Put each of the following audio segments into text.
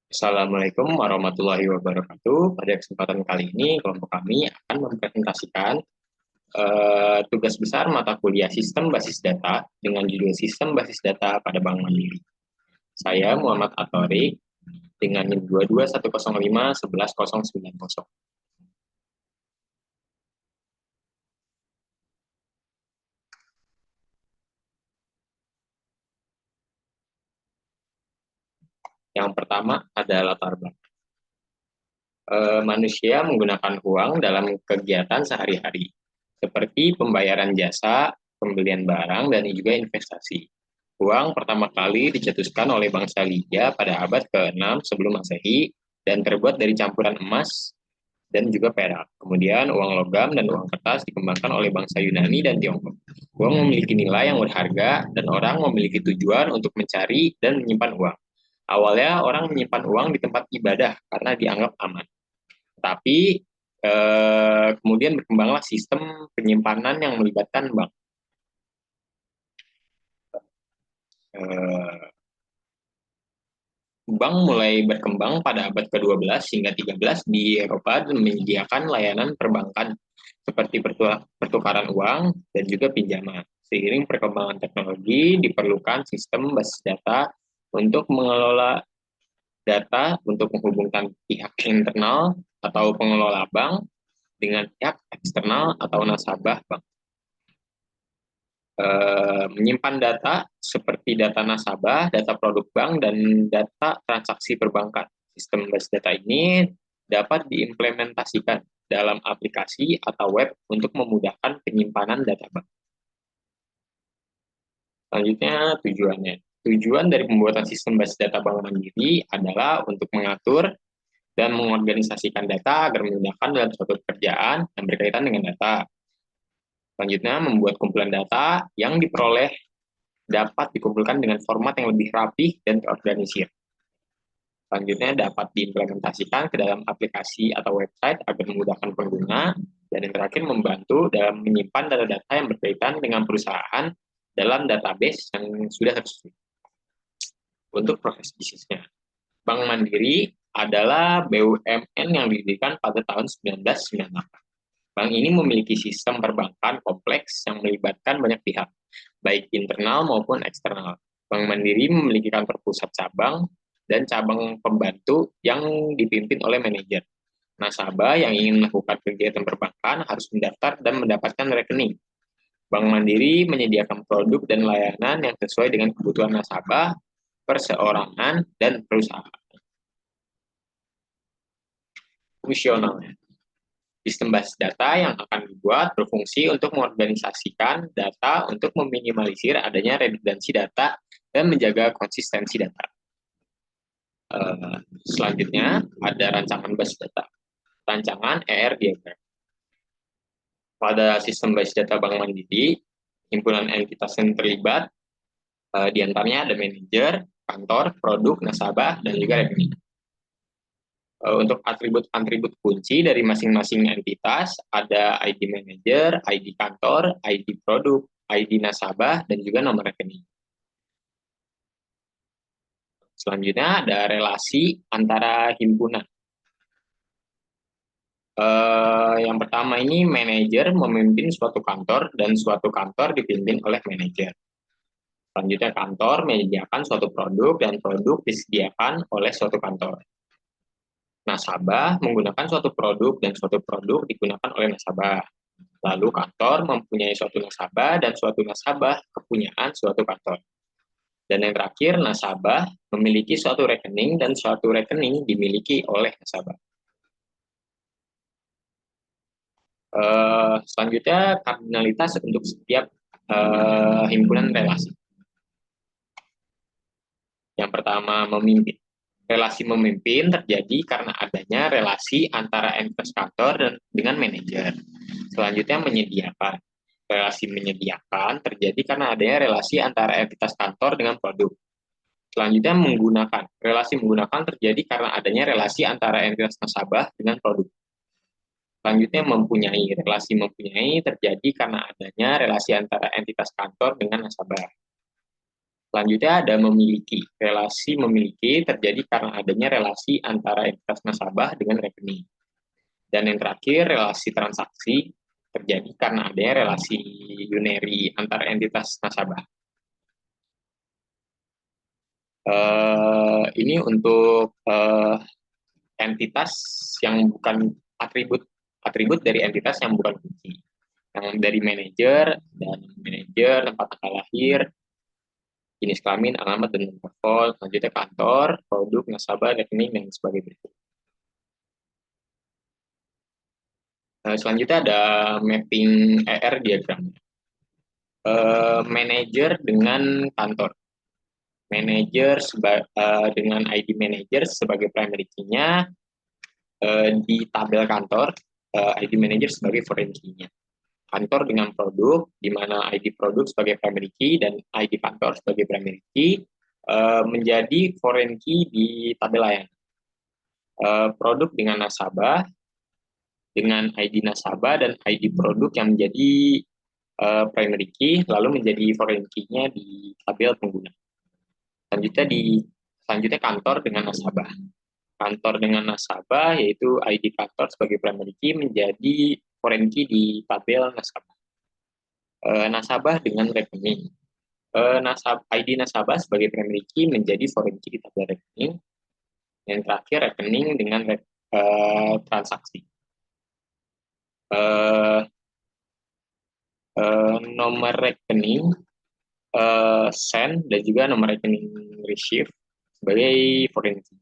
Assalamualaikum warahmatullahi wabarakatuh. Pada kesempatan kali ini, kelompok kami akan mempresentasikan tugas besar mata kuliah Sistem Basis Data dengan judul Sistem Basis Data pada Bank Mandiri. Saya Muhammad Atorik dengan NIM 22105 110090. Yang pertama adalah latar belakang. Manusia menggunakan uang dalam kegiatan sehari-hari, seperti pembayaran jasa, pembelian barang, dan juga investasi. Uang pertama kali dicetuskan oleh bangsa Lydia pada abad ke-6 sebelum Masehi dan terbuat dari campuran emas dan juga perak. Kemudian uang logam dan uang kertas dikembangkan oleh bangsa Yunani dan Tiongkok. Uang memiliki nilai yang berharga dan orang memiliki tujuan untuk mencari dan menyimpan uang. Awalnya orang menyimpan uang di tempat ibadah karena dianggap aman. Tapi kemudian berkembanglah sistem penyimpanan yang melibatkan bank. Eh, Bank mulai berkembang pada abad ke-12 hingga 13 di Eropa dan menyediakan layanan perbankan seperti pertukaran uang dan juga pinjaman. Seiring perkembangan teknologi, diperlukan sistem basis data untuk mengelola data untuk menghubungkan pihak internal atau pengelola bank dengan pihak eksternal atau nasabah bank. Menyimpan data seperti data nasabah, data produk bank, dan data transaksi perbankan. Sistem basis data ini dapat diimplementasikan dalam aplikasi atau web untuk memudahkan penyimpanan data bank. Selanjutnya, tujuannya. Tujuan dari pembuatan sistem basis data Bank Mandiri adalah untuk mengatur dan mengorganisasikan data agar memudahkan dalam suatu pekerjaan yang berkaitan dengan data. Selanjutnya, membuat kumpulan data yang diperoleh dapat dikumpulkan dengan format yang lebih rapih dan terorganisir. Selanjutnya dapat diimplementasikan ke dalam aplikasi atau website agar memudahkan pengguna, dan yang terakhir membantu dalam menyimpan data-data yang berkaitan dengan perusahaan dalam database yang sudah tersedia. Untuk proses bisnisnya, Bank Mandiri adalah BUMN yang didirikan pada tahun 1998. Bank ini memiliki sistem perbankan kompleks yang melibatkan banyak pihak, baik internal maupun eksternal. Bank Mandiri memiliki kantor pusat cabang dan cabang pembantu yang dipimpin oleh manajer. Nasabah yang ingin melakukan kegiatan perbankan harus mendaftar dan mendapatkan rekening. Bank Mandiri menyediakan produk dan layanan yang sesuai dengan kebutuhan nasabah, perseorangan, dan perusahaan. Fungsionalnya, sistem basis data yang akan dibuat berfungsi untuk mengorganisasikan data untuk meminimalisir adanya redundansi data dan menjaga konsistensi data. Selanjutnya, ada rancangan basis data. Rancangan ER diagram. Pada sistem basis data Bank Mandiri, himpunan entitas yang terlibat, diantaranya ada manajer, kantor, produk, nasabah, dan juga rekening. Untuk atribut-atribut kunci dari masing-masing entitas, ada ID manager, ID kantor, ID produk, ID nasabah, dan juga nomor rekening. Selanjutnya ada relasi antara himpunan. Yang pertama ini manajer memimpin suatu kantor dan suatu kantor dipimpin oleh manajer. Selanjutnya kantor menyediakan suatu produk dan produk disediakan oleh suatu kantor. Nasabah menggunakan suatu produk dan suatu produk digunakan oleh nasabah. Lalu kantor mempunyai suatu nasabah dan suatu nasabah kepunyaan suatu kantor. Dan yang terakhir, nasabah memiliki suatu rekening dan suatu rekening dimiliki oleh nasabah. Selanjutnya, kardinalitas untuk setiap himpunan relasi. Yang pertama, memimpin. Relasi memimpin terjadi karena adanya relasi antara entitas kantor dan dengan manajer. Selanjutnya, menyediakan. Relasi menyediakan terjadi karena adanya relasi antara entitas kantor dengan produk. Selanjutnya, menggunakan. Relasi menggunakan terjadi karena adanya relasi antara entitas nasabah dengan produk. Selanjutnya, mempunyai. Relasi mempunyai terjadi karena adanya relasi antara entitas kantor dengan nasabah. Selanjutnya ada memiliki. Relasi memiliki terjadi karena adanya relasi antara entitas nasabah dengan rekening. Dan yang terakhir, relasi transaksi terjadi karena adanya relasi unary antara entitas nasabah. Ini untuk entitas yang bukan atribut dari entitas yang bukan kunci. Yang dari manajer, dan manajer, tempat tanggal lahir, jenis kelamin, alamat, dan nomor telepon, selanjutnya kantor, produk, nasabah, rekening, dan sebagainya. Selanjutnya ada mapping ER diagram. Manajer dengan kantor. Manajer dengan ID manager sebagai primary key-nya, di tabel kantor, ID manager sebagai foreign key-nya. Kantor dengan produk, di mana ID produk sebagai primary key dan ID kantor sebagai primary key, menjadi foreign key di tabel layanan. Produk dengan nasabah, dengan ID nasabah dan ID produk yang menjadi primary key, lalu menjadi foreign key-nya di tabel pengguna. Selanjutnya kantor dengan nasabah. Kantor dengan nasabah, yaitu ID kantor sebagai primary key menjadi foreign key di tabel nasabah. Nasabah dengan rekening. ID nasabah sebagai primary key menjadi foreign key di tabel rekening. Yang terakhir rekening dengan transaksi. Nomor rekening send dan juga nomor rekening receive sebagai foreign key.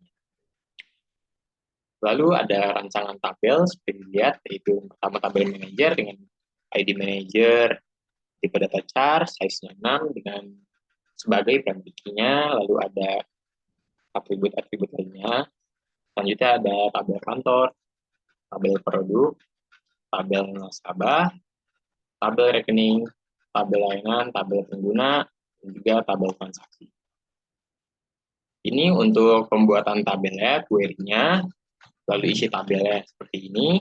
Lalu ada rancangan tabel seperti dilihat, yaitu pertama tabel manager dengan ID manager, tipe data chart, size-nya 6 dengan sebagai primary key-nya, lalu ada atribut-atribut lainnya. Selanjutnya ada tabel kantor, tabel produk, tabel nasabah, tabel rekening, tabel layanan, tabel pengguna, dan juga tabel transaksi. Ini untuk pembuatan tabelnya, query-nya, lalu isi tabelnya seperti ini,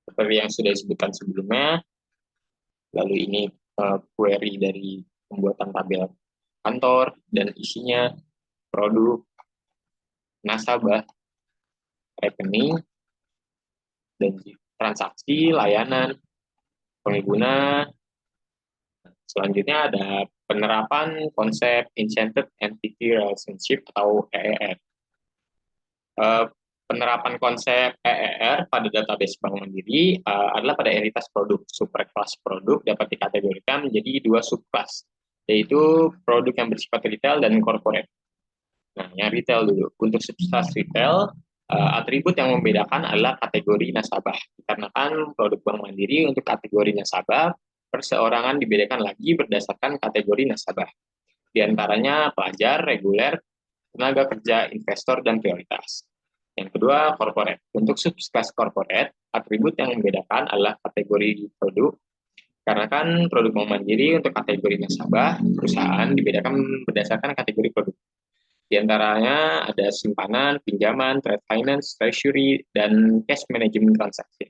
seperti yang sudah disebutkan sebelumnya. Lalu ini query dari pembuatan tabel kantor dan isinya produk, nasabah, rekening, dan transaksi, layanan, pengguna. Selanjutnya ada penerapan konsep Enchanted Entity Relationship atau EER. Penerapan konsep EER pada database Bank Mandiri adalah pada entitas produk. Superclass produk dapat dikategorikan menjadi dua subclass, yaitu produk yang bersifat retail dan corporate. Nah, yang retail dulu. Untuk subclass retail, atribut yang membedakan adalah kategori nasabah. Dikarenakan produk Bank Mandiri untuk kategori nasabah, perseorangan dibedakan lagi berdasarkan kategori nasabah. Di antaranya pelajar, reguler, tenaga kerja, investor, dan prioritas. Yang kedua, corporate. Untuk subclass corporate, atribut yang membedakan adalah kategori produk. Karena kan produk Bank Mandiri untuk kategori nasabah, perusahaan dibedakan berdasarkan kategori produk. Di antaranya ada simpanan, pinjaman, trade finance, treasury, dan cash management transaksi.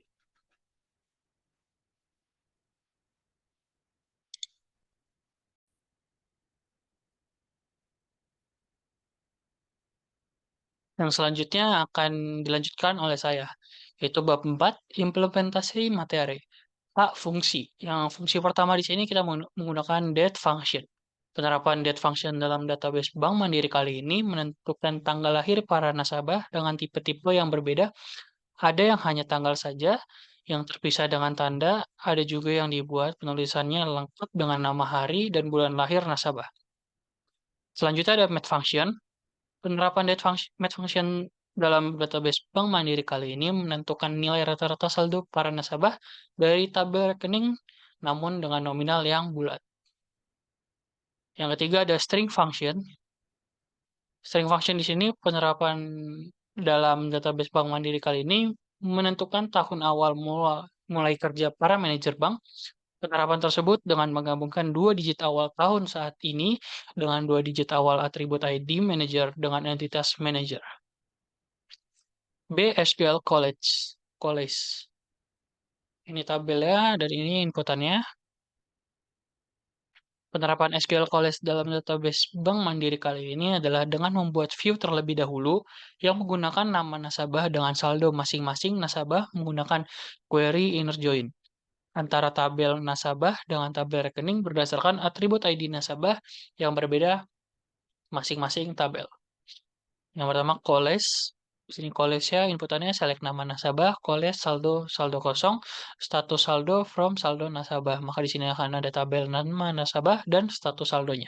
Yang selanjutnya akan dilanjutkan oleh saya, yaitu bab 4, implementasi materi. A. Fungsi. Yang fungsi pertama di sini kita menggunakan date function. Penerapan date function dalam database Bank Mandiri kali ini menentukan tanggal lahir para nasabah dengan tipe-tipe yang berbeda. Ada yang hanya tanggal saja, yang terpisah dengan tanda, ada juga yang dibuat penulisannya lengkap dengan nama hari dan bulan lahir nasabah. Selanjutnya ada math function. Penerapan math function dalam database Bank Mandiri kali ini menentukan nilai rata-rata saldo para nasabah dari tabel rekening namun dengan nominal yang bulat. Yang ketiga ada string function. String function di sini penerapan dalam database Bank Mandiri kali ini menentukan tahun awal mulai kerja para manajer bank. Penerapan tersebut dengan menggabungkan dua digit awal tahun saat ini dengan dua digit awal atribut ID manager dengan entitas manager. B. SQL College. Ini tabelnya dan ini inputannya. Penerapan SQL College dalam database Bank Mandiri kali ini adalah dengan membuat view terlebih dahulu yang menggunakan nama nasabah dengan saldo masing-masing nasabah menggunakan query inner join antara tabel nasabah dengan tabel rekening berdasarkan atribut ID nasabah yang berbeda masing-masing tabel. Yang pertama college. Di sini college-nya inputannya select nama nasabah, college saldo saldo kosong, status saldo from saldo nasabah. Maka di sini akan ada tabel nama nasabah dan status saldonya.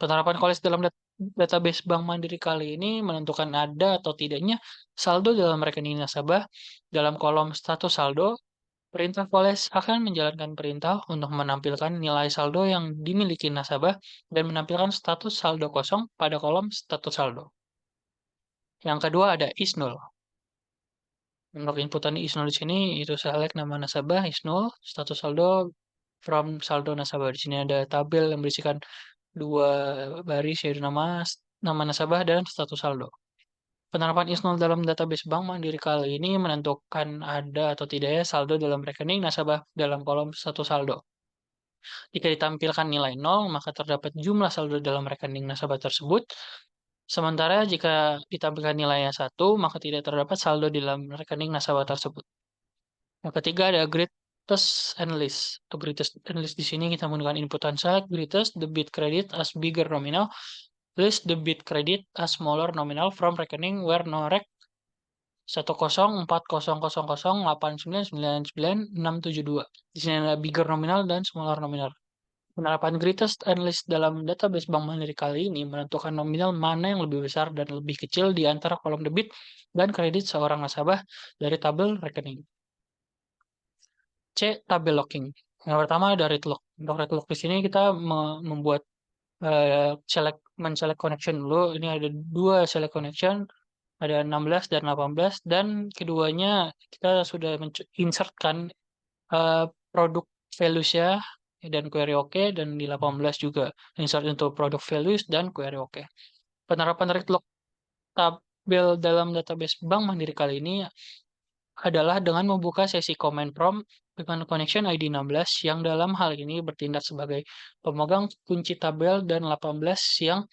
Penerapan college dalam database Bank Mandiri kali ini menentukan ada atau tidaknya saldo dalam rekening nasabah dalam kolom status saldo. Perintah college akan menjalankan perintah untuk menampilkan nilai saldo yang dimiliki nasabah dan menampilkan status saldo kosong pada kolom status saldo. Yang kedua ada is null. Untuk inputan is null di sini itu select nama nasabah is null, status saldo from saldo nasabah. Di sini ada tabel yang berisikan dua baris yaitu nama nasabah dan status saldo. Penerapan is null dalam database Bank Mandiri kali ini menentukan ada atau tidaknya saldo dalam rekening nasabah dalam kolom status saldo. Jika ditampilkan nilai 0, maka terdapat jumlah saldo dalam rekening nasabah tersebut. Sementara jika ditampilkan nilainya 1, maka tidak terdapat saldo di dalam rekening nasabah tersebut. Yang ketiga ada greatest and least. Untuk greatest and least di sini kita menggunakan inputan select greatest debit credit as bigger nominal, list debit credit as smaller nominal from rekening where no rec 10400089996962. Di sini ada bigger nominal dan smaller nominal. Penerapan greatest and least dalam database Bank Mandiri kali ini menentukan nominal mana yang lebih besar dan lebih kecil di antara kolom debit dan kredit seorang nasabah dari tabel rekening. C. Tabel locking. Yang pertama ada read lock. Untuk read lock di sini kita membuat men-select connection dulu. Ini ada dua select connection, ada 16 dan 18, dan keduanya kita sudah insertkan produk values-nya dan query oke, dan di 18 juga insert untuk product values dan query oke. Penerapan read lock tabel dalam database Bank Mandiri kali ini adalah dengan membuka sesi command prompt dengan connection ID 16 yang dalam hal ini bertindak sebagai pemegang kunci tabel dan 18 yang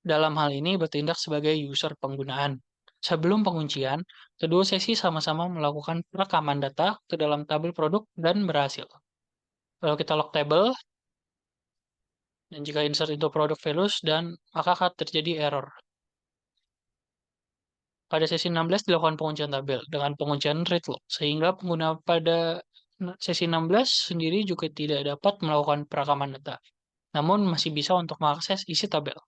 dalam hal ini bertindak sebagai user penggunaan. Sebelum penguncian, kedua sesi sama-sama melakukan perekaman data ke dalam tabel produk dan berhasil. Kalau kita lock table, dan jika insert into product values, dan maka akan terjadi error. Pada sesi 16 dilakukan penguncian tabel dengan penguncian read lock, sehingga pengguna pada sesi 16 sendiri juga tidak dapat melakukan perekaman data, namun masih bisa untuk mengakses isi tabel.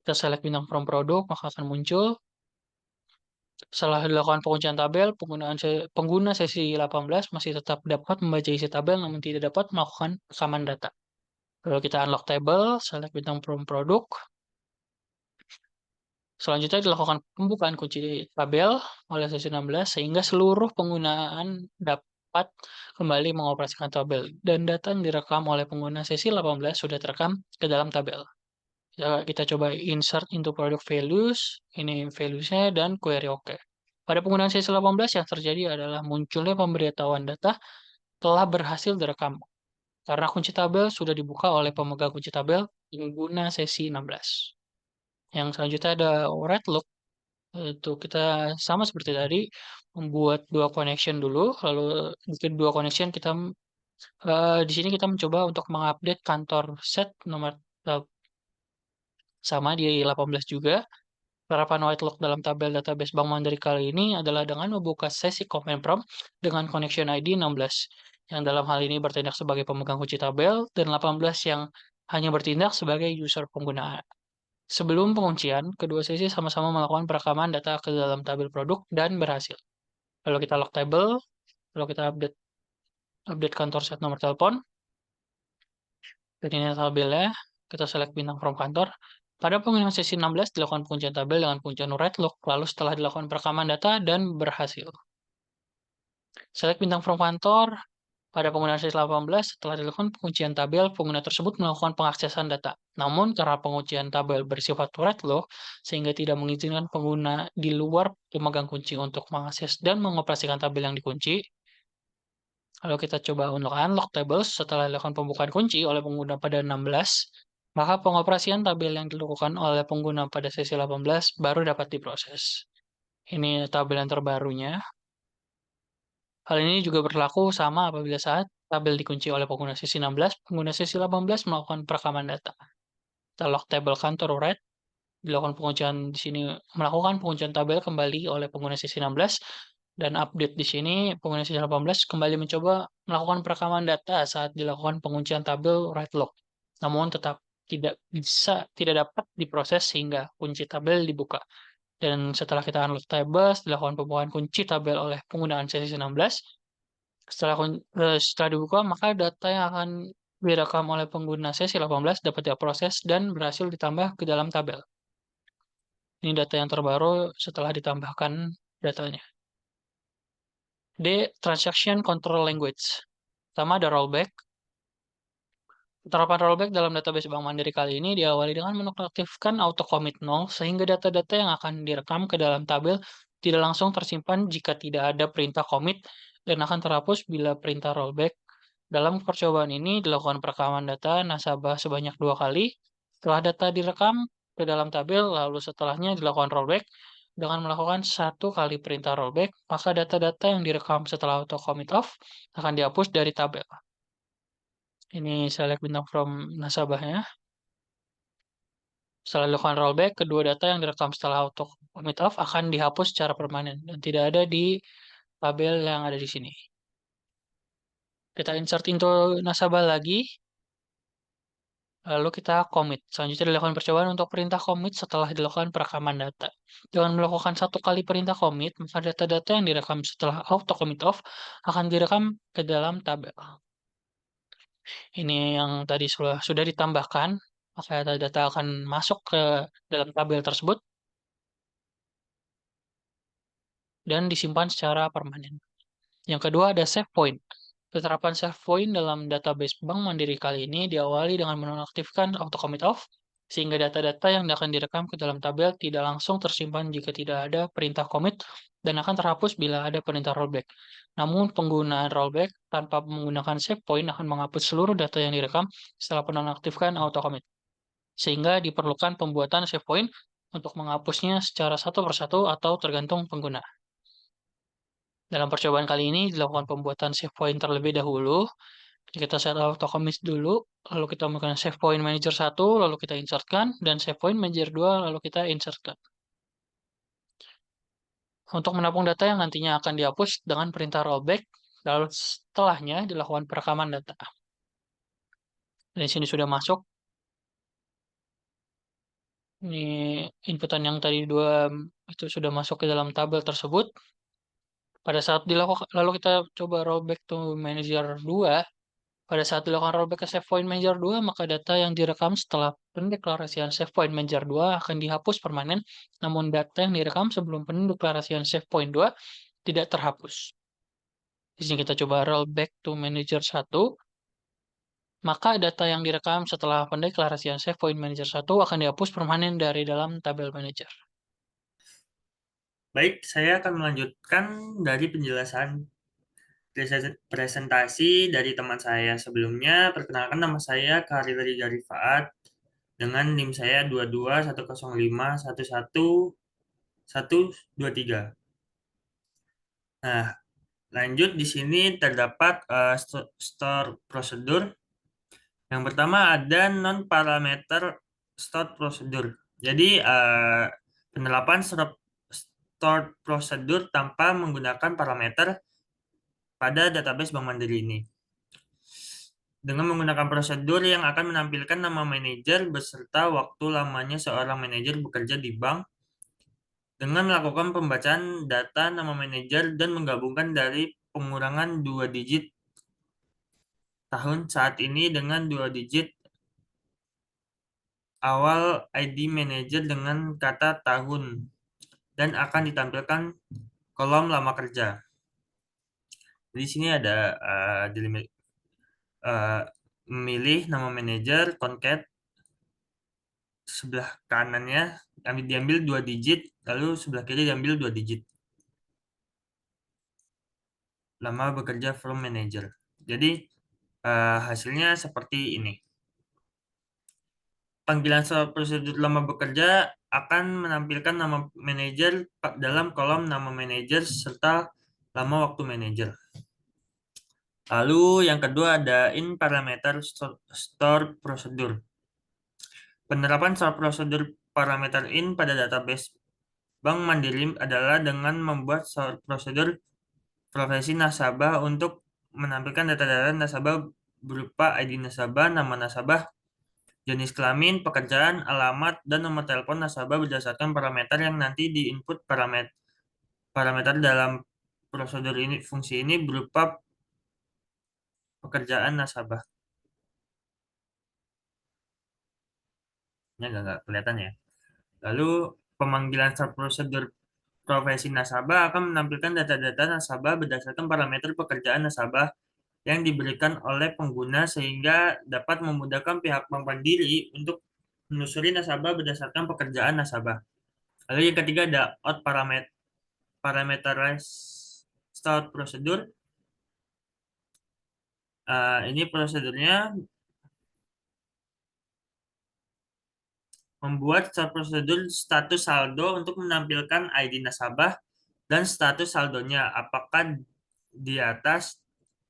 Kita select bintang from produk, maka akan muncul. Setelah dilakukan penguncian tabel, pengguna sesi 18 masih tetap dapat membaca isi tabel namun tidak dapat melakukan rekaman data. Kalau kita unlock table, select bintang from produk. Selanjutnya dilakukan pembukaan kunci tabel oleh sesi 16 sehingga seluruh penggunaan dapat kembali mengoperasikan tabel dan data yang direkam oleh pengguna sesi 18 sudah terekam ke dalam tabel. Kita coba insert into product values, ini values-nya dan query oke. Pada penggunaan sesi 18 yang terjadi adalah munculnya pemberitahuan data telah berhasil direkam karena kunci tabel sudah dibuka oleh pemegang kunci tabel pengguna sesi 16. Yang selanjutnya ada read lock. Itu kita sama seperti tadi, membuat dua connection dulu, lalu di kedua connection kita di sini kita mencoba untuk mengupdate kantor set nomor sama di 18 juga. Penerapan white lock dalam tabel database Bank Mandiri kali ini adalah dengan membuka sesi command prompt dengan connection ID 16, yang dalam hal ini bertindak sebagai pemegang kunci tabel, dan 18 yang hanya bertindak sebagai user pengguna. Sebelum penguncian, kedua sesi sama-sama melakukan perekaman data ke dalam tabel produk dan berhasil. Lalu kita lock table, lalu kita update kantor set nomor telepon. Dan ini tabelnya, kita select bintang from kantor. Pada penggunaan sesi 16 dilakukan penguncian tabel dengan penguncian read lock, lalu setelah dilakukan perekaman data dan berhasil. Select bintang from kantor. Pada penggunaan sesi 18, setelah dilakukan penguncian tabel, pengguna tersebut melakukan pengaksesan data. Namun, karena penguncian tabel bersifat read lock, sehingga tidak mengizinkan pengguna di luar pemegang kunci untuk mengakses dan mengoperasikan tabel yang dikunci, Lalu kita coba untuk unlock tables setelah dilakukan pembukaan kunci oleh pengguna pada 16, maka pengoperasian tabel yang dilakukan oleh pengguna pada sesi 18 baru dapat diproses. Ini tabel yang terbarunya. Hal ini juga berlaku sama apabila saat tabel dikunci oleh pengguna sesi 18 melakukan perekaman data. Kita lock tabel kantor red, dilakukan penguncian di sini melakukan penguncian tabel kembali oleh pengguna sesi 16 dan update di sini pengguna sesi 18 kembali mencoba melakukan perekaman data saat dilakukan penguncian tabel write log. Namun tetap tidak dapat diproses sehingga kunci tabel dibuka. Dan setelah kita unlock tables, dilakukan pembukaan kunci tabel oleh penggunaan sesi 16. Setelah dibuka, maka data yang akan direkam oleh pengguna sesi 18 dapat diproses dan berhasil ditambah ke dalam tabel. Ini data yang terbaru setelah ditambahkan datanya. D. Transaction Control Language. Pertama ada rollback. Penerapan rollback dalam database Bank Mandiri kali ini diawali dengan menonaktifkan auto commit 0 sehingga data-data yang akan direkam ke dalam tabel tidak langsung tersimpan jika tidak ada perintah commit dan akan terhapus bila perintah rollback. Dalam percobaan ini dilakukan perekaman data nasabah sebanyak 2 kali. Setelah data direkam ke dalam tabel, lalu setelahnya dilakukan rollback. Dengan melakukan 1 kali perintah rollback, maka data-data yang direkam setelah auto commit off akan dihapus dari tabel. Ini select bintang from nasabahnya. Setelah dilakukan rollback, kedua data yang direkam setelah auto commit off akan dihapus secara permanen dan tidak ada di tabel yang ada di sini. Kita insert into nasabah lagi. Lalu kita commit. Selanjutnya dilakukan percobaan untuk perintah commit setelah dilakukan perekaman data. Dengan melakukan 1 kali perintah commit, maka data-data yang direkam setelah auto commit off akan direkam ke dalam tabel. Ini yang tadi sudah ditambahkan, maka data-data akan masuk ke dalam tabel tersebut dan disimpan secara permanen. Yang kedua ada save point. Penerapan save point dalam database Bank Mandiri kali ini diawali dengan menonaktifkan auto commit off, sehingga data-data yang akan direkam ke dalam tabel tidak langsung tersimpan jika tidak ada perintah commit dan akan terhapus bila ada perintah rollback. Namun penggunaan rollback tanpa menggunakan save point akan menghapus seluruh data yang direkam setelah penonaktifkan auto commit. Sehingga diperlukan pembuatan save point untuk menghapusnya secara satu persatu atau tergantung pengguna. Dalam percobaan kali ini dilakukan pembuatan save point terlebih dahulu. Jadi kita set auto commit dulu, lalu kita melakukan save point manager 1, lalu kita insertkan, dan save point manager 2, lalu kita insertkan. Untuk menampung data yang nantinya akan dihapus dengan perintah rollback, lalu setelahnya dilakukan perekaman data. Dan di sini sudah masuk. Ini inputan yang tadi 2 itu sudah masuk ke dalam tabel tersebut. Pada saat dilakukan, lalu kita coba rollback to manager 2. Pada saat dilakukan rollback ke save point manager 2, maka data yang direkam setelah pendeklarasian save point manager 2 akan dihapus permanen, namun data yang direkam sebelum pendeklarasian save point 2 tidak terhapus. Di sini kita coba rollback to manager 1, maka data yang direkam setelah pendeklarasian save point manager 1 akan dihapus permanen dari dalam tabel manager. Baik, saya akan melanjutkan dari penjelasan presentasi dari teman saya sebelumnya. Perkenalkan, nama saya Karir Riza Rifaat dengan NIM saya 22105111123. Nah, lanjut di sini terdapat store prosedur. Yang pertama ada non parameter store prosedur. Jadi penerapan store prosedur tanpa menggunakan parameter pada database Bank Mandiri ini. Dengan menggunakan prosedur yang akan menampilkan nama manajer beserta waktu lamanya seorang manajer bekerja di bank, dengan melakukan pembacaan data nama manajer dan menggabungkan dari pengurangan 2 digit tahun saat ini dengan 2 digit awal ID manajer dengan kata tahun, dan akan ditampilkan kolom lama kerja. Di sini ada memilih nama manajer, concat, sebelah kanannya diambil 2 digit, lalu sebelah kiri diambil 2 digit. lama bekerja from manager. Jadi hasilnya seperti ini. Panggilan soal prosedur lama bekerja akan menampilkan nama manajer dalam kolom nama manajer serta lama waktu manajer. Lalu yang kedua ada in parameter store prosedur. Penerapan store prosedur parameter in pada database Bank Mandiri adalah dengan membuat store prosedur profesi nasabah untuk menampilkan data-data nasabah berupa ID nasabah, nama nasabah, jenis kelamin, pekerjaan, alamat, dan nomor telepon nasabah berdasarkan parameter yang nanti diinput parameter dalam prosedur ini. Fungsi ini berupa pekerjaan nasabah. Ini agak kelihatan ya. Lalu pemanggilan prosedur profesi nasabah akan menampilkan data-data nasabah berdasarkan parameter pekerjaan nasabah yang diberikan oleh pengguna sehingga dapat memudahkan pihak Bank Mandiri untuk menelusuri nasabah berdasarkan pekerjaan nasabah. Lalu yang ketiga ada out parameterized start prosedur. Ini prosedurnya membuat start prosedur status saldo untuk menampilkan ID nasabah dan status saldonya apakah di atas,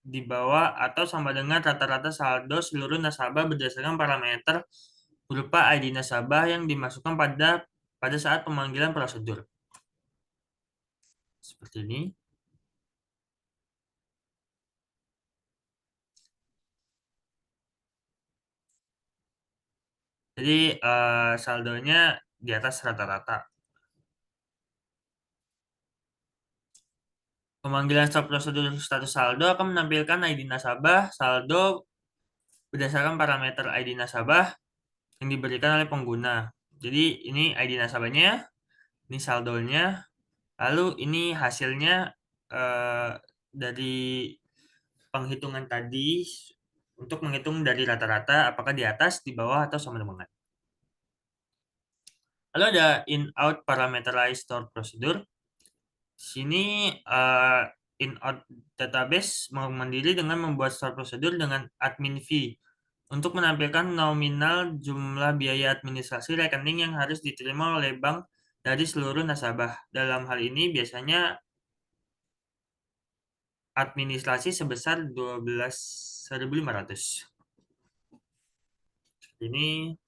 di bawah, atau sama dengan rata-rata saldo seluruh nasabah berdasarkan parameter berupa ID nasabah yang dimasukkan pada saat pemanggilan prosedur. Seperti ini. Jadi saldonya di atas rata-rata. Pemanggilan start prosedur status saldo akan menampilkan ID nasabah, saldo berdasarkan parameter ID nasabah yang diberikan oleh pengguna. Jadi ini ID nasabahnya, ini saldonya, lalu ini hasilnya dari penghitungan tadi untuk menghitung dari rata-rata apakah di atas, di bawah, atau sama dengan. Lalu ada in-out parameterized store procedure. Sini in-out database mandiri dengan membuat store procedure dengan admin fee untuk menampilkan nominal jumlah biaya administrasi rekening yang harus diterima oleh bank dari seluruh nasabah. Dalam hal ini biasanya administrasi sebesar 12.500. Ini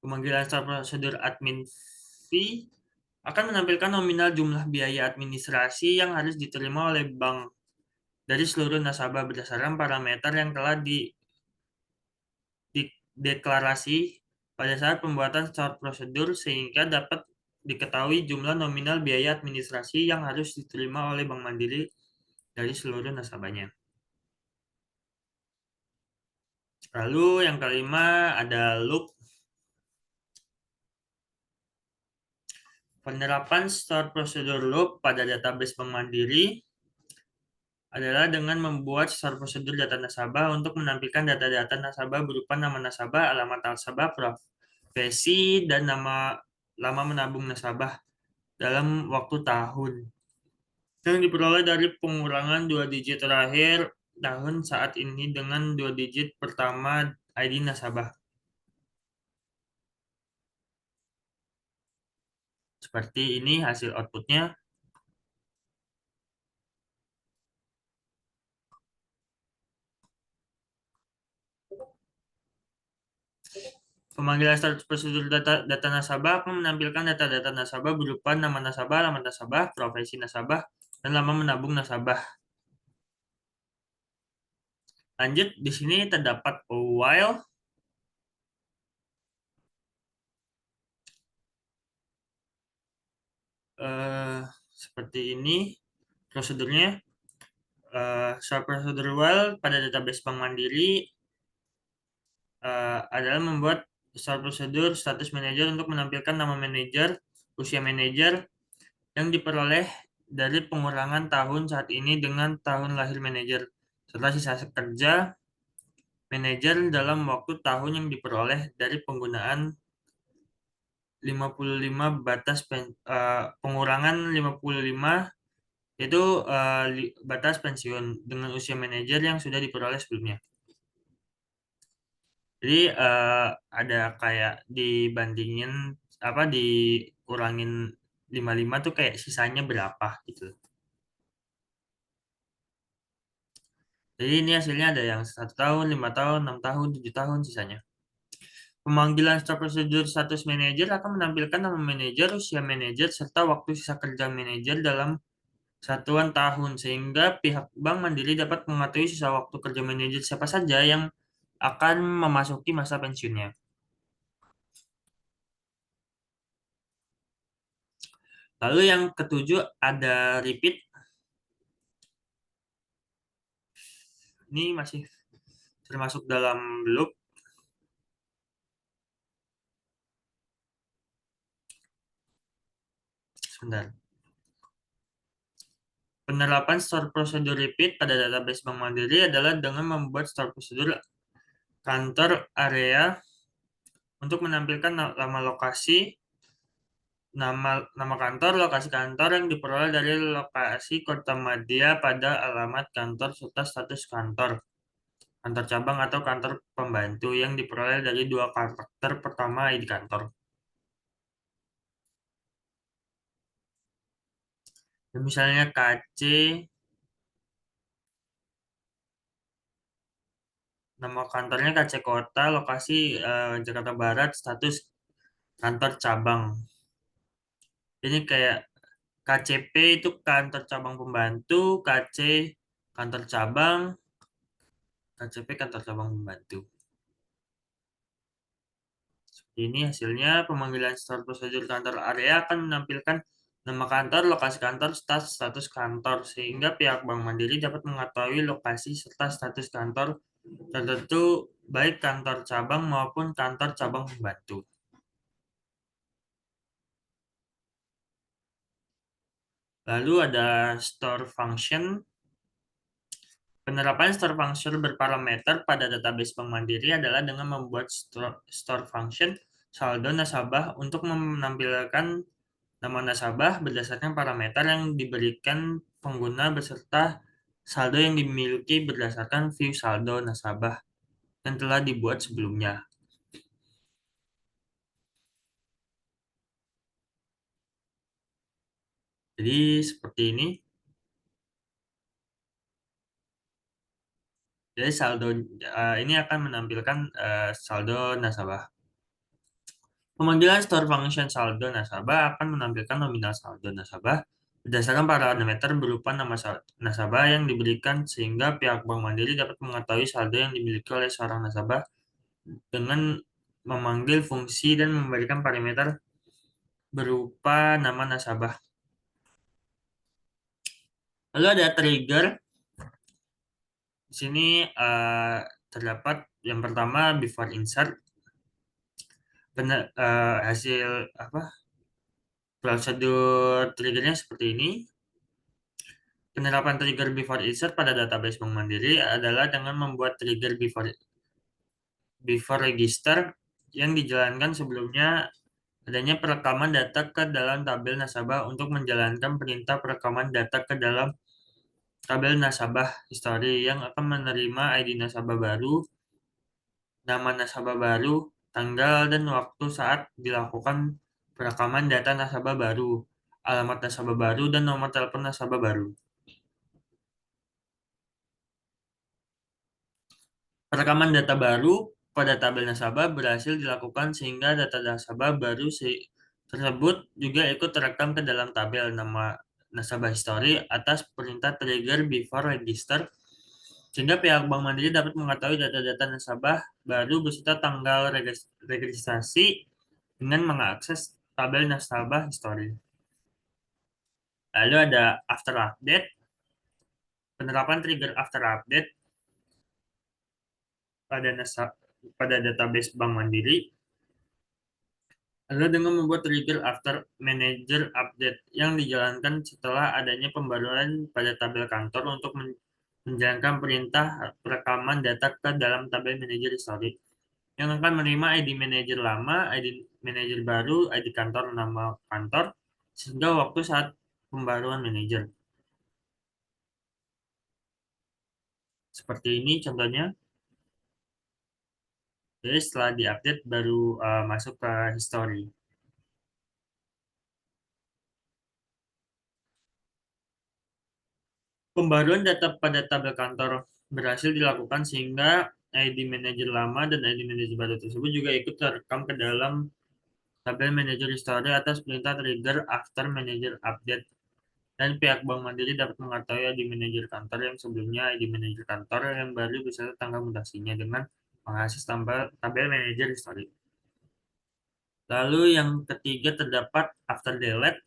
pemanggilan start prosedur admin fee akan menampilkan nominal jumlah biaya administrasi yang harus diterima oleh bank dari seluruh nasabah berdasarkan parameter yang telah dideklarasi pada saat pembuatan start prosedur sehingga dapat diketahui jumlah nominal biaya administrasi yang harus diterima oleh Bank Mandiri dari seluruh nasabahnya. Lalu yang kelima ada loop. Penerapan start prosedur loop pada database Bank Mandiri adalah dengan membuat start prosedur data nasabah untuk menampilkan data-data nasabah berupa nama nasabah, alamat nasabah, profesi, dan lama menabung nasabah dalam waktu tahun yang diperoleh dari pengurangan 2 digit terakhir tahun saat ini dengan 2 digit pertama ID nasabah. Seperti ini hasil outputnya. Pemanggilan start prosedur data nasabah akan menampilkan data-data nasabah berupa nama nasabah, alamat nasabah, profesi nasabah, dan lama menabung nasabah. Lanjut, di sini terdapat while seperti ini prosedurnya. Start prosedur while pada database Bank Mandiri adalah membuat start prosedur status manajer untuk menampilkan nama manajer, usia manajer yang diperoleh dari pengurangan tahun saat ini dengan tahun lahir manajer serta sisa kerja manajer dalam waktu tahun yang diperoleh dari penggunaan 55 pengurangan 55 itu batas pensiun dengan usia manajer yang sudah diperoleh sebelumnya. Jadi ada kayak dibandingin dikurangin 55 tuh kayak sisanya berapa gitu. Jadi ini hasilnya ada yang 1 tahun, 5 tahun, 6 tahun, 7 tahun sisanya. Pemanggilan staf prosedur status manajer akan menampilkan nama manajer, usia manajer, serta waktu sisa kerja manajer dalam satuan tahun, sehingga pihak Bank Mandiri dapat mengetahui sisa waktu kerja manajer siapa saja yang akan memasuki masa pensiunnya. Lalu yang ketujuh ada repeat. Ini masih termasuk dalam loop. Sebentar. Penerapan store prosedur repeat pada database Bank Mandiri adalah dengan membuat store prosedur kantor area untuk menampilkan nama lokasi, nama kantor, lokasi kantor yang diperoleh dari lokasi kota media pada alamat kantor serta status kantor cabang atau kantor pembantu yang diperoleh dari 2 karakter pertama ID kantor. Misalnya KC, nama kantornya KC Kota, lokasi Jakarta Barat, status kantor cabang. Ini kayak KCP itu kantor cabang pembantu, KC kantor cabang, KCP kantor cabang pembantu. Ini hasilnya pemanggilan store prosedur kantor area akan menampilkan nama kantor, lokasi kantor, status kantor, sehingga pihak Bank Mandiri dapat mengetahui lokasi serta status kantor tertentu baik kantor cabang maupun kantor cabang pembantu. Lalu ada store function. Penerapan store function berparameter pada database Bank Mandiri adalah dengan membuat store function saldo nasabah untuk menampilkan nama nasabah berdasarkan parameter yang diberikan pengguna beserta saldo yang dimiliki berdasarkan view saldo nasabah yang telah dibuat sebelumnya. Jadi seperti ini. Jadi saldo ini akan menampilkan saldo nasabah. Pemanggilan store function saldo nasabah akan menampilkan nominal saldo nasabah berdasarkan parameter berupa nama nasabah yang diberikan sehingga pihak Bank Mandiri dapat mengetahui saldo yang dimiliki oleh seorang nasabah dengan memanggil fungsi dan memberikan parameter berupa nama nasabah. Lalu ada trigger. Di sini terdapat yang pertama before insert. Hasil prosedur triggernya seperti ini. Penerapan trigger before insert pada database Bank Mandiri adalah dengan membuat trigger before register yang dijalankan sebelumnya adanya perekaman data ke dalam tabel nasabah untuk menjalankan perintah perekaman data ke dalam tabel nasabah history yang akan menerima ID nasabah baru, nama nasabah baru, tanggal dan waktu saat dilakukan perekaman data nasabah baru, alamat nasabah baru, dan nomor telepon nasabah baru. Perekaman data baru pada tabel nasabah berhasil dilakukan sehingga data nasabah baru tersebut juga ikut terekam ke dalam tabel nama nasabah history atas perintah trigger before register sehingga pihak Bank Mandiri dapat mengetahui data-data nasabah baru beserta tanggal registrasi dengan mengakses tabel nasabah history. Lalu ada after update. Penerapan trigger after update pada database Bank Mandiri adalah dengan membuat trigger after manager update yang dijalankan setelah adanya pembaruan pada tabel kantor untuk menjalankan perintah perekaman data ke dalam tabel manager history. yang akan menerima ID manager lama, ID manager baru, ID kantor, nama kantor, sehingga waktu saat pembaruan manajer. Seperti ini contohnya. Jadi setelah diupdate baru masuk ke history. Pembaruan data pada tabel kantor berhasil dilakukan sehingga ID manager lama dan ID manager baru tersebut juga ikut terekam ke dalam tabel manager history atas perintah trigger after manager update. Dan pihak Bank Mandiri dapat mengetahui ID manajer kantor yang sebelumnya ID manajer kantor yang baru beserta tanggal mutasinya dengan mengakses tabel manajer history. Lalu yang ketiga terdapat after delete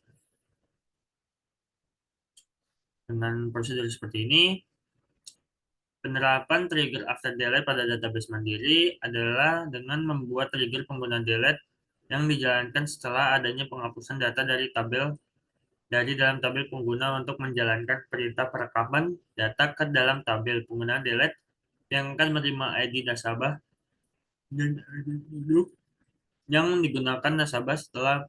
dengan prosedur seperti ini. Penerapan trigger after delete pada database Mandiri adalah dengan membuat trigger pengguna delete yang dijalankan setelah adanya penghapusan data dari dalam tabel pengguna untuk menjalankan perintah perekaman data ke dalam tabel pengguna delete yang akan menerima ID nasabah dan ID produk yang digunakan nasabah setelah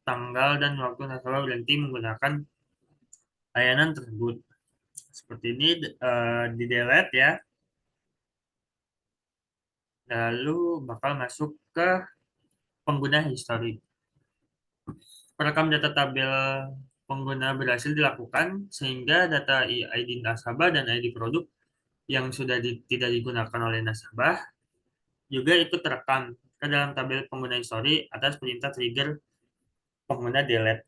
tanggal dan waktu nasabah berhenti menggunakan layanan tersebut. Seperti ini di delete ya. Lalu bakal masuk ke pengguna history. Perekam data tabel pengguna berhasil dilakukan sehingga data ID nasabah dan ID produk yang sudah tidak digunakan oleh nasabah juga ikut terekam ke dalam tabel pengguna history atas perintah trigger pengguna delete.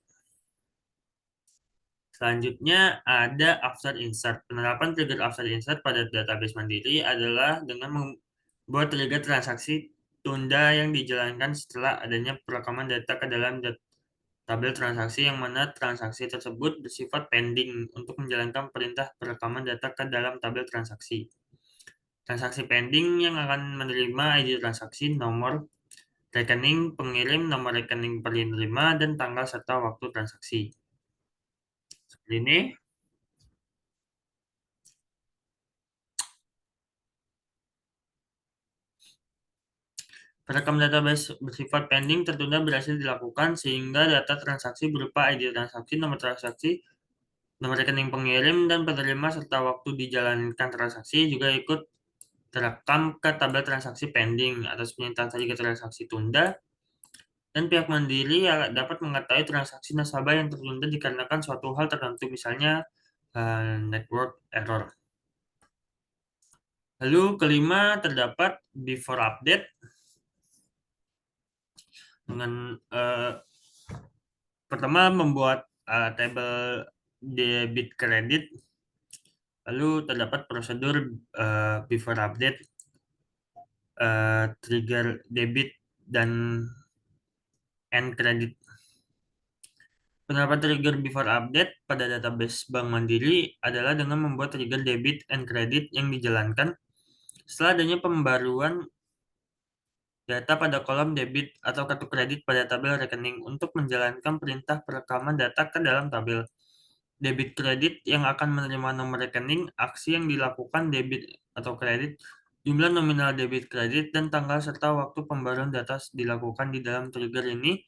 Selanjutnya ada after insert. Penerapan trigger after insert pada database Mandiri adalah dengan membuat trigger transaksi tunda yang dijalankan setelah adanya perekaman data ke dalam tabel transaksi yang mana transaksi tersebut bersifat pending untuk menjalankan perintah perekaman data ke dalam tabel transaksi. Transaksi pending yang akan menerima ID transaksi, nomor rekening pengirim, nomor rekening penerima, dan tanggal serta waktu transaksi. Seperti ini. Perekam database bersifat pending tertunda berhasil dilakukan sehingga data transaksi berupa ID transaksi, nomor rekening pengirim dan penerima serta waktu dijalankan transaksi juga ikut terekam ke tabel transaksi pending atas perintah tadi ke transaksi tunda, dan pihak Mandiri dapat mengetahui transaksi nasabah yang tertunda dikarenakan suatu hal tertentu, misalnya network error. Lalu kelima terdapat before update dengan pertama membuat tabel debit kredit, lalu terdapat prosedur before update, trigger debit dan end credit. Penerapan trigger before update pada database Bank Mandiri adalah dengan membuat trigger debit and credit yang dijalankan setelah adanya pembaruan data pada kolom debit atau kartu kredit pada tabel rekening untuk menjalankan perintah perekaman data ke dalam tabel. Debit kredit yang akan menerima nomor rekening, aksi yang dilakukan debit atau kredit, jumlah nominal debit kredit, dan tanggal serta waktu pembaruan data dilakukan di dalam trigger ini.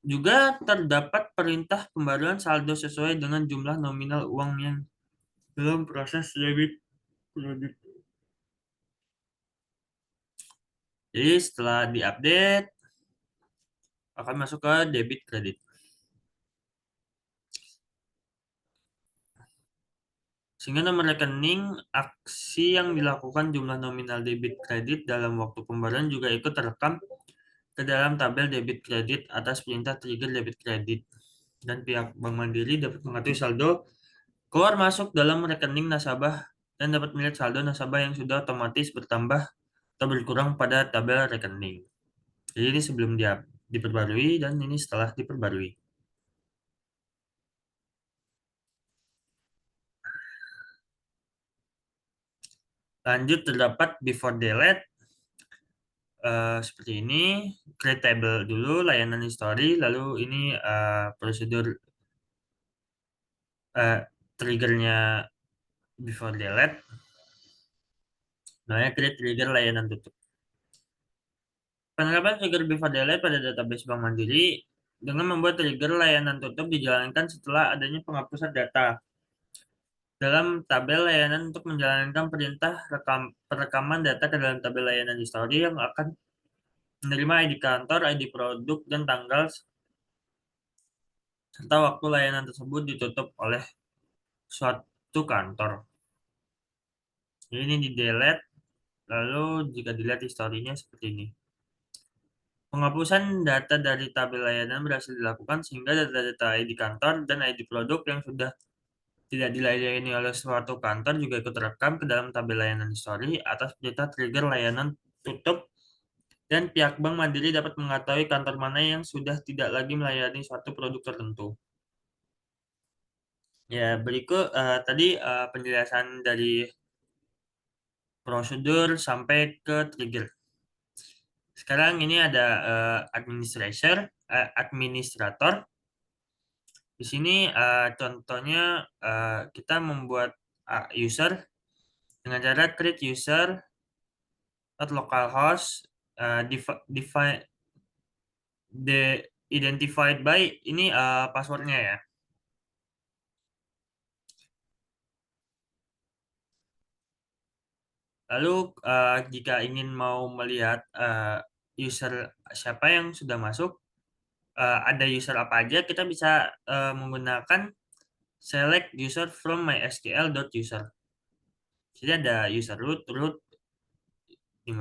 Juga terdapat perintah pembaruan saldo sesuai dengan jumlah nominal uang yang dalam proses debit kredit. Jadi setelah diupdate akan masuk ke debit kredit. Sehingga nomor rekening, aksi yang dilakukan jumlah nominal debit kredit dalam waktu pembaruan juga ikut terekam ke dalam tabel debit kredit atas perintah trigger debit kredit. Dan pihak Bank Mandiri dapat mengetahui saldo keluar masuk dalam rekening nasabah dan dapat melihat saldo nasabah yang sudah otomatis bertambah atau berkurang pada tabel rekening. Jadi ini sebelum dia diperbarui dan ini setelah diperbarui. Lanjut terdapat before delete. Seperti ini, create table dulu, layanan history, lalu ini prosedur triggernya before delete. Namanya create trigger layanan tutup. Penerapan trigger Beaver Delete pada database Bank Mandiri dengan membuat trigger layanan tutup dijalankan setelah adanya penghapusan data. Dalam tabel layanan untuk menjalankan perintah perekaman data ke dalam tabel layanan history yang akan menerima ID kantor, ID produk, dan tanggal serta waktu layanan tersebut ditutup oleh suatu kantor. Ini di delete, lalu jika dilihat historinya seperti ini. Penghapusan data dari tabel layanan berhasil dilakukan sehingga data-data ID kantor dan ID produk yang sudah tidak dilayani oleh suatu kantor juga ikut terekam ke dalam tabel layanan history atas perintah trigger layanan tutup, dan pihak Bank Mandiri dapat mengetahui kantor mana yang sudah tidak lagi melayani suatu produk tertentu. Ya, berikut tadi penjelasan dari prosedur sampai ke trigger. Sekarang ini ada administrator. Di sini contohnya kita membuat user dengan cara create user localhost define the identified by ini passwordnya ya. Lalu jika ingin mau melihat user siapa yang sudah masuk, ada user apa aja, kita bisa menggunakan select user from mysql.user. Jadi ada user root, 15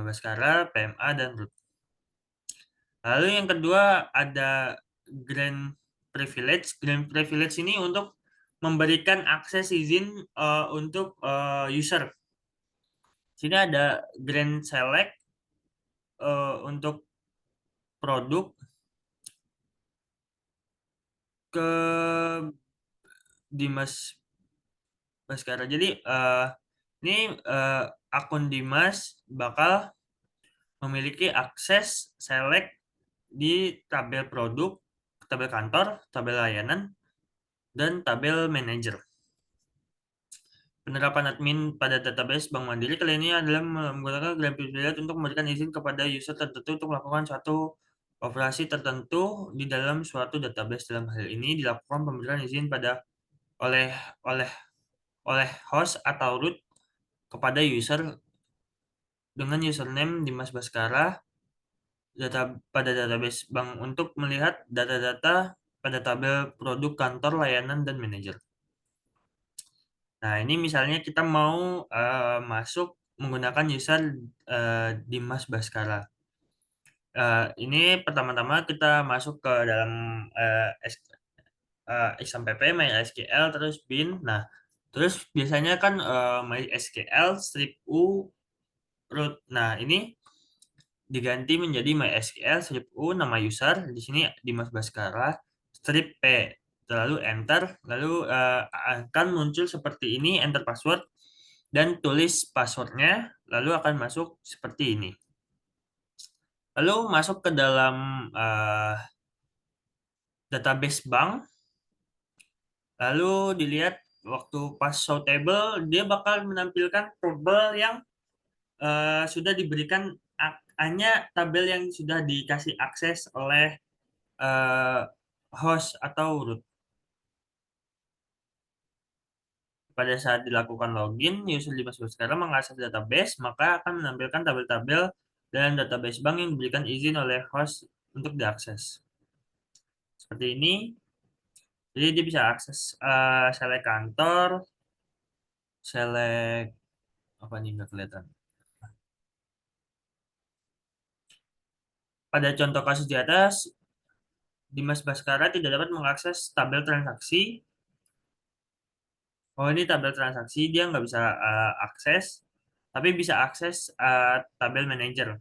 Baskara, PMA, dan root. Lalu yang kedua ada grant privilege. Grant privilege ini untuk memberikan akses izin untuk user. Sini ada grant select untuk produk ke Dimas Baskara. Jadi ini akun Dimas bakal memiliki akses select di tabel produk, tabel kantor, tabel layanan, dan tabel manager. Penerapan admin pada database Bank Mandiri kali ini adalah menggunakan grant privilege untuk memberikan izin kepada user tertentu untuk melakukan suatu operasi tertentu di dalam suatu database. Dalam hal ini dilakukan pemberian izin oleh host atau root kepada user dengan username Dimas Baskara pada database bank untuk melihat data-data pada tabel produk, kantor, layanan, dan manajer. Nah, ini misalnya kita mau masuk menggunakan user Dimas Baskara. Ini pertama-tama kita masuk ke dalam XMPP, MySQL, terus bin. Nah, terus biasanya kan MySQL strip U root. Nah, ini diganti menjadi MySQL strip U nama user. Di sini Dimas Baskara strip P. Lalu enter, lalu akan muncul seperti ini, enter password, dan tulis passwordnya, lalu akan masuk seperti ini. Lalu masuk ke dalam database bank, lalu dilihat waktu pas show table, dia bakal menampilkan tabel yang sudah diberikan, hanya tabel yang sudah dikasih akses oleh host atau root. Pada saat dilakukan login, user Dimas Baskara mengakses database, maka akan menampilkan tabel-tabel dan database bank yang diberikan izin oleh host untuk diakses. Seperti ini. Jadi dia bisa akses select kantor, select apa nih nggak kelihatan. Pada contoh kasus di atas, Dimas Baskara tidak dapat mengakses tabel transaksi. Oh, ini tabel transaksi, dia nggak bisa akses, tapi bisa akses tabel manager.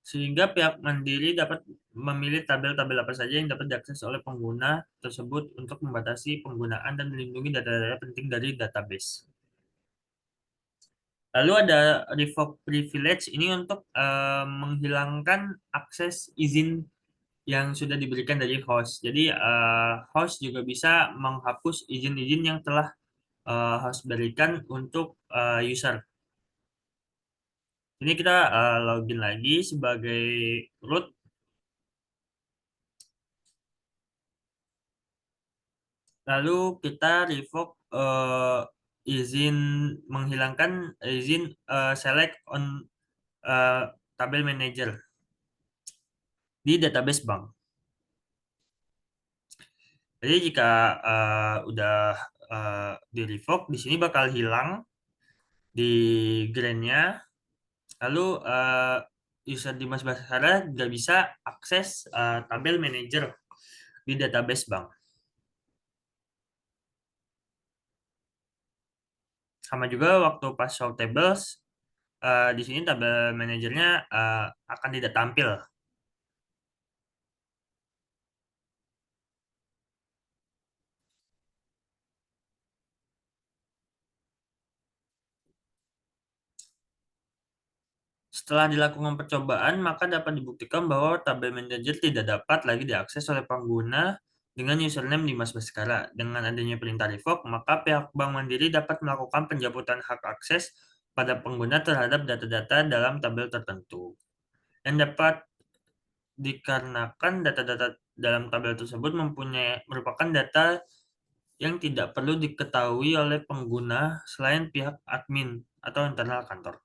Sehingga pihak Mandiri dapat memilih tabel-tabel apa saja yang dapat diakses oleh pengguna tersebut untuk membatasi penggunaan dan melindungi data-data penting dari database. Lalu ada revoke privilege, ini untuk menghilangkan akses izin yang sudah diberikan dari host. Jadi host juga bisa menghapus izin-izin yang telah harus berikan untuk user. Ini kita login lagi sebagai root. Lalu kita revoke izin menghilangkan izin select on tabel manager di database bank. Jadi jika udah di revoke, di sini bakal hilang di grant-nya. Lalu user Dimas Baskara nggak bisa akses tabel manager di database bank. Sama juga waktu pas show tables, di sini tabel manajernya akan tidak tampil. Setelah dilakukan percobaan, maka dapat dibuktikan bahwa tabel manager tidak dapat lagi diakses oleh pengguna dengan username Dimas Baskara. Dengan adanya perintah revoke, maka pihak Bank Mandiri dapat melakukan pencabutan hak akses pada pengguna terhadap data-data dalam tabel tertentu. Dan dapat dikarenakan data-data dalam tabel tersebut merupakan data yang tidak perlu diketahui oleh pengguna selain pihak admin atau internal kantor.